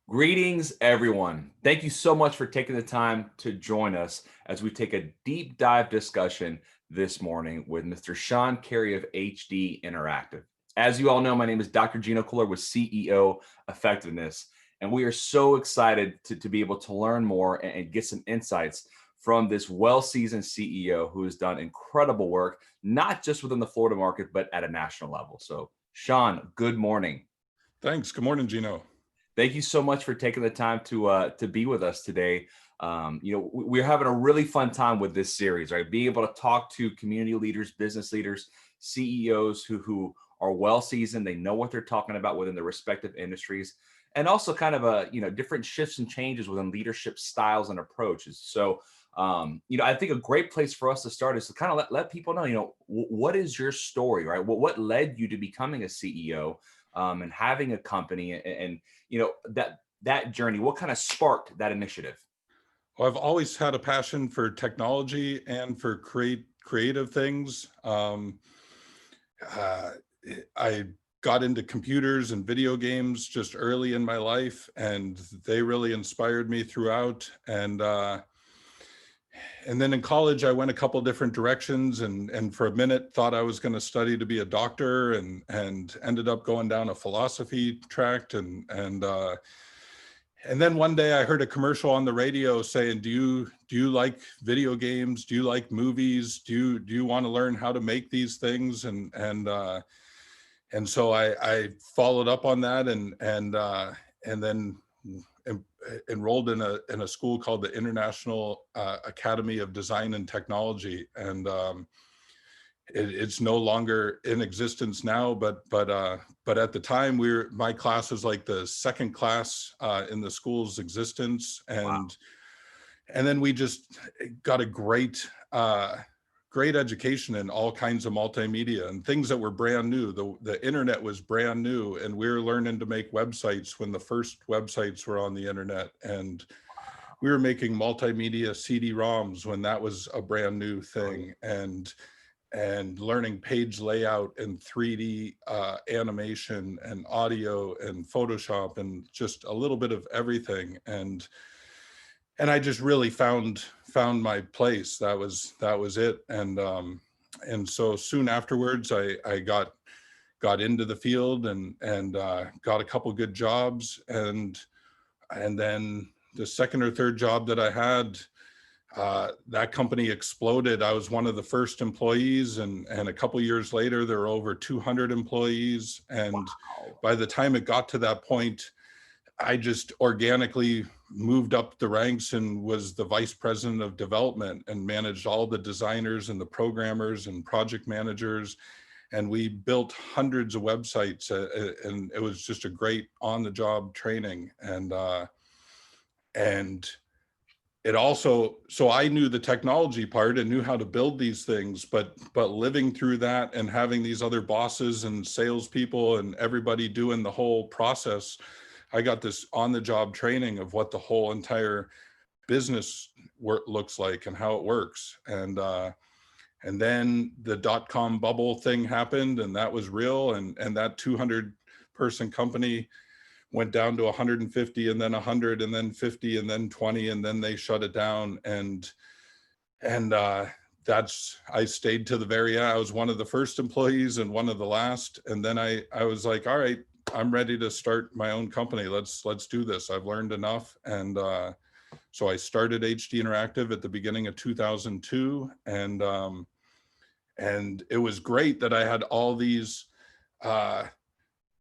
Greetings, everyone. Thank you so much for taking the time to join us as we take a deep dive discussion this morning with Mr. Sean Carey of HD Interactive. As you all know, my name is Dr. Gino Kohler with CEO Effectiveness, and we are so excited to be able to learn more and get some insights from this well-seasoned CEO who has done incredible work, not just within the Florida market, but at a national level. So, Sean, good morning. Thanks. Good morning, Gino. Thank you so much for taking the time to be with us today. We're having a really fun time with this series, right? Being able to talk to community leaders, business leaders, CEOs who are well seasoned, they know what they're talking about within their respective industries, and also kind of different shifts and changes within leadership styles and approaches. So, I think a great place for us to start is to kind of let people know, what is your story, right? What led you to becoming a CEO, and having a company, and that journey, what kind of sparked that initiative? Well, I've always had a passion for technology and for creative things. Uh, I got into computers and video games just early in my life, and they really inspired me throughout. And then in college, I went a couple different directions, and for a minute thought I was going to study to be a doctor, and ended up going down a philosophy track, and then one day I heard a commercial on the radio saying, "Do you like video games? Do you like movies? Do you want to learn how to make these things?" And so I followed up on that, and then enrolled in a school called the International Academy of Design and Technology, and it's no longer in existence now, but at the time my class was like the second class in the school's existence. Wow. And then we just got a great education in all kinds of multimedia and things that were brand new. The internet was brand new, and we were learning to make websites when the first websites were on the internet, and we were making multimedia CD-ROMs when that was a brand new thing, and learning page layout and 3D animation and audio and Photoshop and just a little bit of everything. And I just really found my place. That was it. And so soon afterwards, I got into the field, and got a couple good jobs, and then the second or third job that I had, that company exploded. I was one of the first employees, and a couple years later, there were over 200 employees. And Wow. by the time it got to that point, I just organically moved up the ranks and was the vice president of development and managed all the designers and the programmers and project managers. And we built hundreds of websites, and it was just a great on-the-job training. And it also, so I knew the technology part and knew how to build these things, but living through that and having these other bosses and salespeople and everybody doing the whole process, I got this on the job training of what the whole entire business work looks like and how it works. And then the dot-com bubble thing happened, and that was real. And that 200 person company went down to 150, and then 100, and then 50, and then 20, and then they shut it down. And I stayed to the very end. I was one of the first employees and one of the last. And then I was like, all right, I'm ready to start my own company. Let's do this. I've learned enough. And so I started HD Interactive at the beginning of 2002, and it was great that I had all these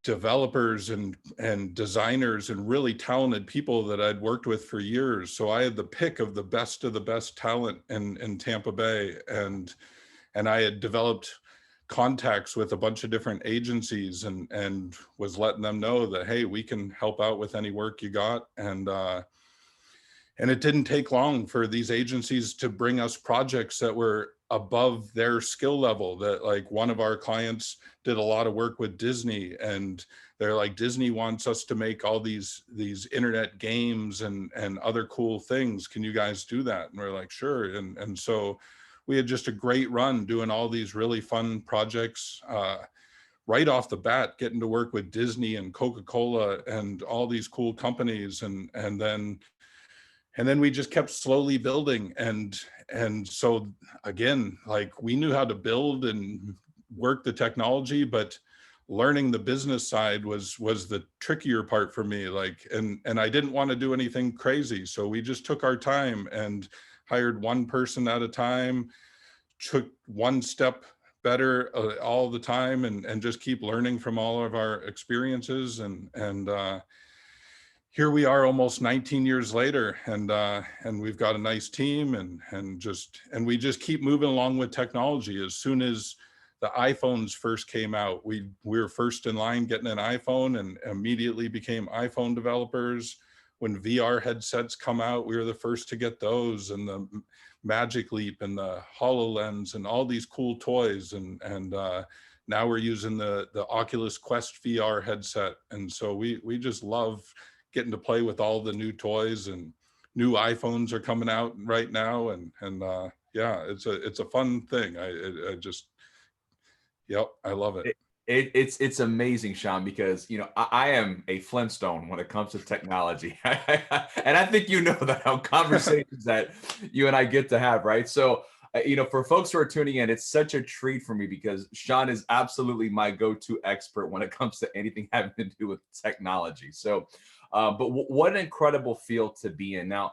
developers and designers and really talented people that I'd worked with for years. So I had the pick of the best talent in Tampa Bay, and I had developed contacts with a bunch of different agencies, and was letting them know that, hey, we can help out with any work you got. And it didn't take long for these agencies to bring us projects that were above their skill level. That, like, one of our clients did a lot of work with Disney, and they're like, Disney wants us to make all these internet games and other cool things. Can you guys do that? And we're like, sure. And so we had just a great run doing all these really fun projects, right off the bat, getting to work with Disney and Coca-Cola and all these cool companies. And then we just kept slowly building. And so again, like, we knew how to build and work the technology, but learning the business side was the trickier part for me. Like, and I didn't want to do anything crazy. So we just took our time and hired one person at a time, took one step better all the time, and just keep learning from all of our experiences. And here we are almost 19 years later, and we've got a nice team, and we just keep moving along with technology. As soon as the iPhones first came out, we were first in line getting an iPhone, and immediately became iPhone developers. When VR headsets come out, we were the first to get those, and the Magic Leap and the HoloLens and all these cool toys. And now we're using the Oculus Quest VR headset. And so we just love getting to play with all the new toys, and new iPhones are coming out right now. And yeah, it's a fun thing. I just, yep, I love it. It's amazing, Sean, because I am a Flintstone when it comes to technology, and I think that on conversations that you and I get to have, right? So, for folks who are tuning in, it's such a treat for me because Sean is absolutely my go-to expert when it comes to anything having to do with technology. So, but what an incredible field to be in. Now,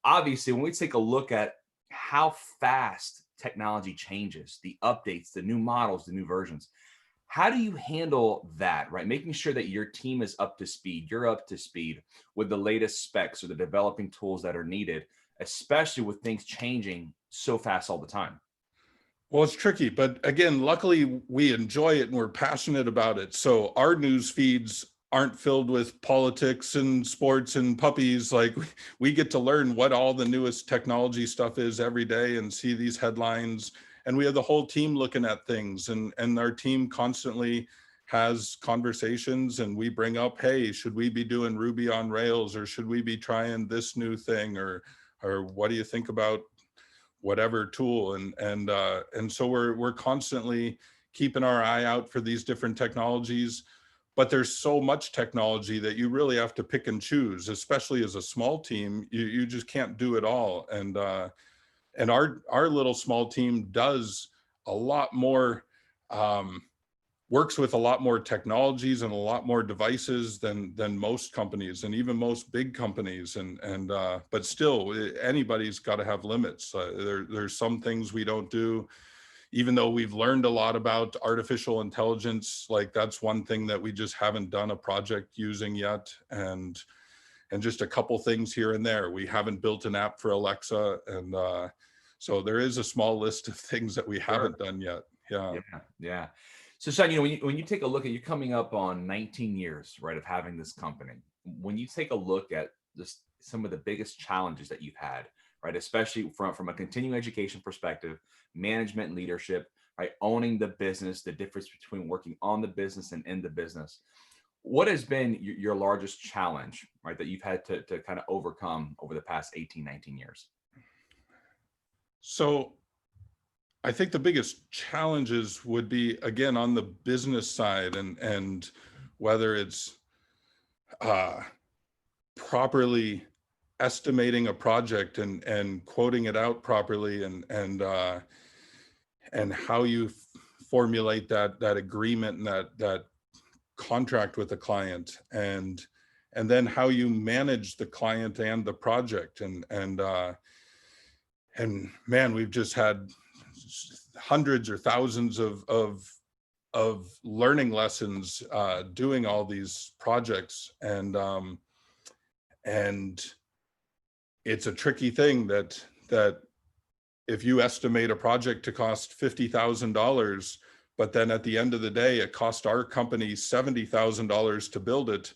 obviously, when we take a look at how fast technology changes, the updates, the new models, the new versions. How do you handle that, right? Making sure that your team is up to speed, you're up to speed with the latest specs or the developing tools that are needed, especially with things changing so fast all the time. Well, it's tricky, but again, luckily we enjoy it and we're passionate about it. So our news feeds aren't filled with politics and sports and puppies. Like, we get to learn what all the newest technology stuff is every day and see these headlines. And we have the whole team looking at things, and our team constantly has conversations, and we bring up, hey, should we be doing Ruby on Rails, or should we be trying this new thing, or what do you think about whatever tool? And so we're constantly keeping our eye out for these different technologies. But there's so much technology that you really have to pick and choose, especially as a small team. You just can't do it all. And our little small team does a lot more, works with a lot more technologies and a lot more devices than most companies, and even most big companies. But still, anybody's got to have limits. There's some things we don't do, even though we've learned a lot about artificial intelligence. Like, that's one thing that we just haven't done a project using yet. And just a couple things here and there. We haven't built an app for Alexa. And so there is a small list of things that we haven't done yet. Yeah. Yeah. So, Sean, when you take a look at, you're coming up on 19 years, right, of having this company. When you take a look at just some of the biggest challenges that you've had, right, especially from a continuing education perspective, management and leadership, right, owning the business, the difference between working on the business and in the business. What has been your largest challenge, right, that you've had to kind of overcome over the past 18, 19 years? So I think the biggest challenges would be, again, on the business side, and whether it's properly estimating a project and quoting it out properly, and how you formulate that agreement and that contract with the client, and then how you manage the client and the project. And man, we've just had hundreds or thousands of learning lessons doing all these projects. And it's a tricky thing that if you estimate a project to cost $50,000, but then at the end of the day, it cost our company $70,000 to build it,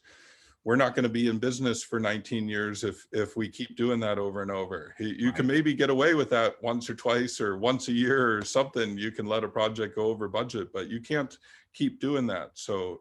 we're not going to be in business for 19 years if we keep doing that over and over. You can maybe get away with that once or twice or once a year or something. You can let a project go over budget, but you can't keep doing that. So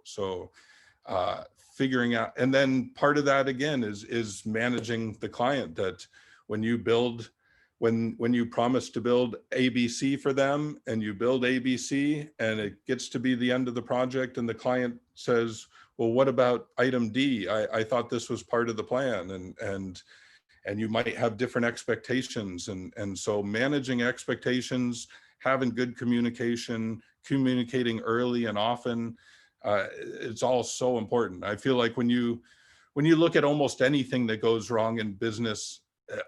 figuring out, and then part of that again is managing the client. That when you build when you promise to build ABC for them and you build ABC and it gets to be the end of the project and the client says, well, what about item D? I thought this was part of the plan, and you might have different expectations. And so managing expectations, having good communication, communicating early and often, it's all so important. I feel like when you look at almost anything that goes wrong in business,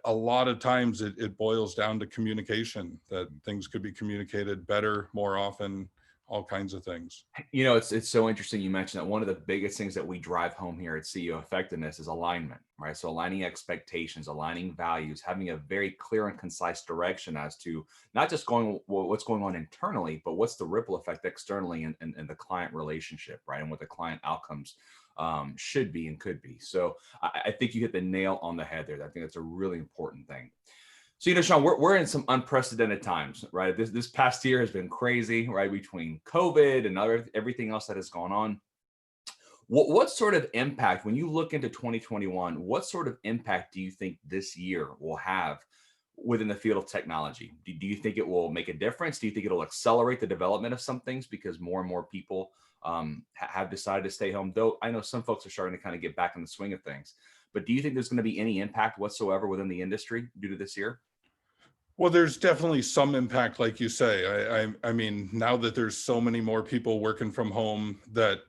a lot of times it boils down to communication, that things could be communicated better, more often, all kinds of things. It's so interesting you mentioned that. One of the biggest things that we drive home here at CEO Effectiveness is alignment, right? So aligning expectations, aligning values, having a very clear and concise direction as to not just what's going on internally, but what's the ripple effect externally in the client relationship, right? And what the client outcomes should be and could be. So I think you hit the nail on the head there. I think that's a really important thing. So, Sean, we're in some unprecedented times, right? This past year has been crazy, right? Between COVID and everything else that has gone on. What sort of impact, when you look into 2021, what sort of impact do you think this year will have within the field of technology? Do you think it will make a difference? Do you think it'll accelerate the development of some things because more and more people have decided to stay home? Though I know some folks are starting to kind of get back in the swing of things. But do you think there's going to be any impact whatsoever within the industry due to this year? Well, there's definitely some impact, like you say. I mean, now that there's so many more people working from home, that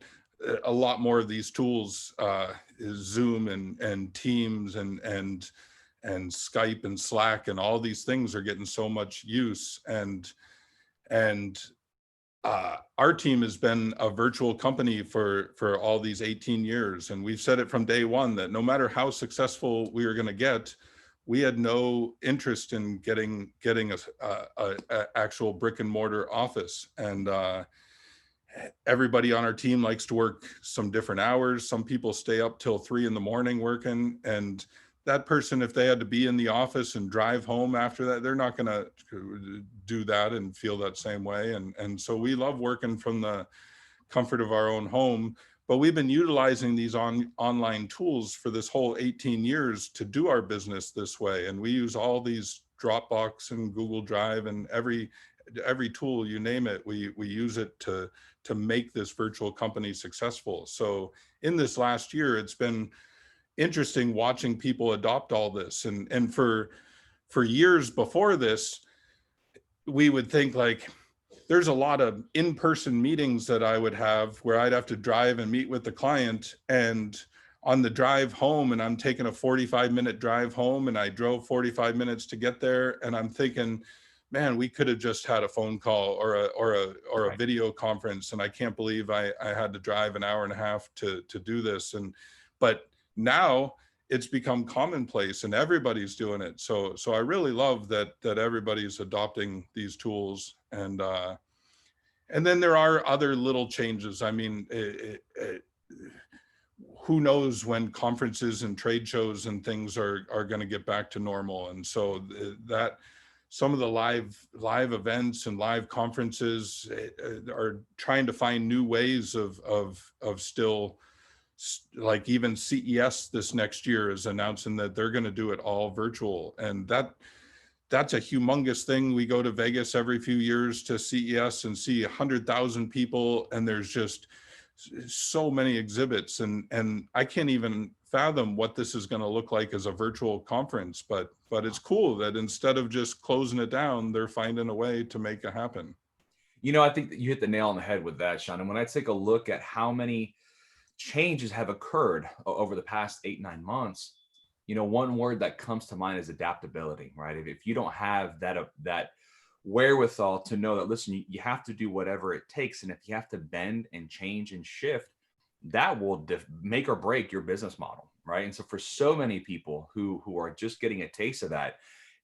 a lot more of these tools, is Zoom and Teams and Skype and Slack and all these things are getting so much use. And our team has been a virtual company for all these 18 years, and we've said it from day one that no matter how successful we are going to get, we had no interest in getting a actual brick and mortar office. And everybody on our team likes to work some different hours. Some people stay up till 3 a.m. working, and that person, if they had to be in the office and drive home after that, they're not going to do that and feel that same way. And so we love working from the comfort of our own home. But we've been utilizing these online tools for this whole 18 years to do our business this way. And we use all these Dropbox and Google Drive and every tool, you name it, we use it to make this virtual company successful. So in this last year, it's been interesting watching people adopt all this. And for years before this, we would think like, there's a lot of in-person meetings that I would have where I'd have to drive and meet with the client, and on the drive home, and I'm taking a 45-minute drive home, and I drove 45 minutes to get there, and I'm thinking, man, we could have just had a phone call or a video conference, and I can't believe I had to drive an hour and a half to do this. But now it's become commonplace and everybody's doing it. So I really love that everybody's adopting these tools. And then there are other little changes. I mean, who knows when conferences and trade shows and things are going to get back to normal. And so that some of the live events and live conferences are trying to find new ways of still, like even CES this next year is announcing that they're going to do it all virtual. And that's a humongous thing. We go to Vegas every few years to CES and see 100,000 people, and there's just so many exhibits, and I can't even fathom what this is going to look like as a virtual conference, but it's cool that instead of just closing it down, they're finding a way to make it happen. I think that you hit the nail on the head with that, Sean. And when I take a look at how many changes have occurred over the past 8-9 months, one word that comes to mind is adaptability, right? If you don't have that wherewithal to know that, listen, you have to do whatever it takes, and if you have to bend and change and shift, that will make or break your business model, right? And so for so many people who are just getting a taste of that,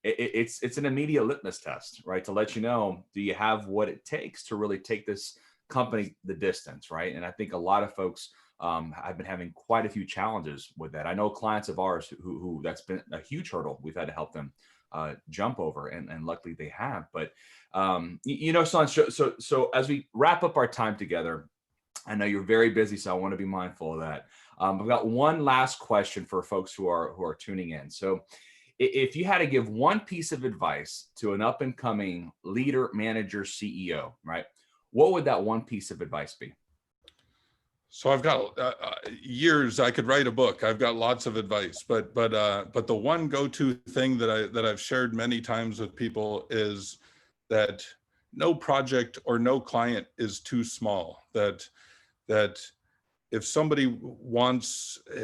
it's an immediate litmus test, right? To let you know, do you have what it takes to really take this company the distance, right? And I think a lot of folks I've been having quite a few challenges with that. I know clients of ours who that's been a huge hurdle we've had to help them jump over, and luckily they have. But Sean, so as we wrap up our time together, I know you're very busy, so I want to be mindful of that. I've got one last question for folks who are tuning in. So If you had to give one piece of advice to an up and coming leader, manager, CEO, right? What would that one piece of advice be? So I've got years. I could write a book. I've got lots of advice, but the one go-to thing that I've shared many times with people is that no project or no client is too small. That if somebody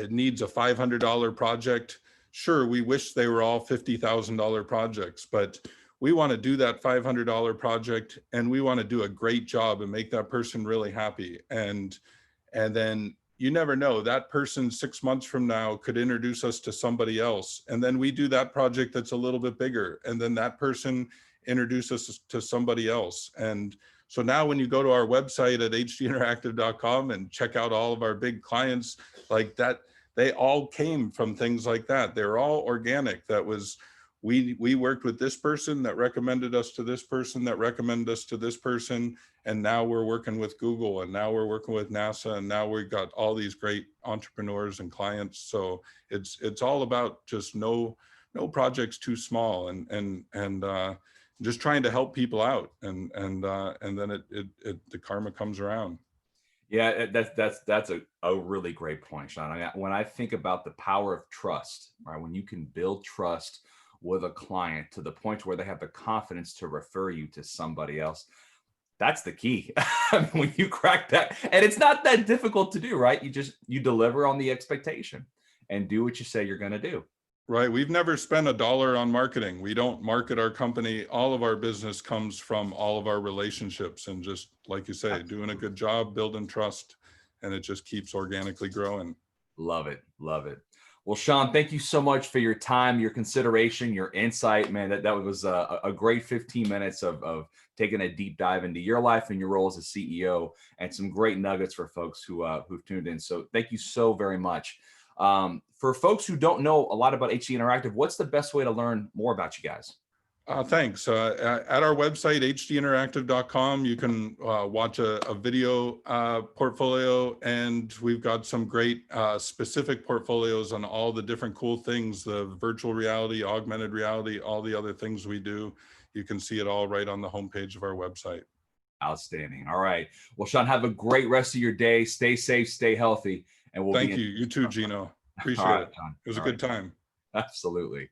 needs a $500 project, sure, we wish they were all $50,000 projects, but we want to do that $500 project and we want to do a great job and make that person really happy. And then you never know, that person 6 months from now could introduce us to somebody else. And then we do that project that's a little bit bigger. And then that person introduces us to somebody else. And so now when you go to our website at hdinteractive.com and check out all of our big clients like that, they all came from things like that. They're all organic. That was, we worked with this person that recommended us to this person that recommended us to this person. And now we're working with Google, and now we're working with NASA, and now we've got all these great entrepreneurs and clients. So it's all about just no project's too small, and just trying to help people out, and then the karma comes around. Yeah, that's a really great point, Sean. I mean, when I think about the power of trust, right? When you can build trust with a client to the point where they have the confidence to refer you to somebody else, that's the key. I mean, when you crack that, and it's not that difficult to do, right? You deliver on the expectation and do what you say you're going to do. Right. We've never spent a dollar on marketing. We don't market our company. All of our business comes from all of our relationships, and just like you say, doing a good job, building trust, and it just keeps organically growing. Love it. Love it. Well, Sean, thank you so much for your time, your consideration, your insight, man. That was a great 15 minutes of taking a deep dive into your life and your role as a CEO, and some great nuggets for folks who've tuned in. So thank you so very much. For folks who don't know a lot about HD Interactive, what's the best way to learn more about you guys? Thanks. At our website, hdinteractive.com, you can watch a video portfolio, and we've got some great specific portfolios on all the different cool things, the virtual reality, augmented reality, all the other things we do. You can see it all right on the homepage of our website. Outstanding. All right. Well, Sean, have a great rest of your day. Stay safe, stay healthy, and we'll Thank you. You too, Gino. Appreciate it. John. It was a good time. Absolutely.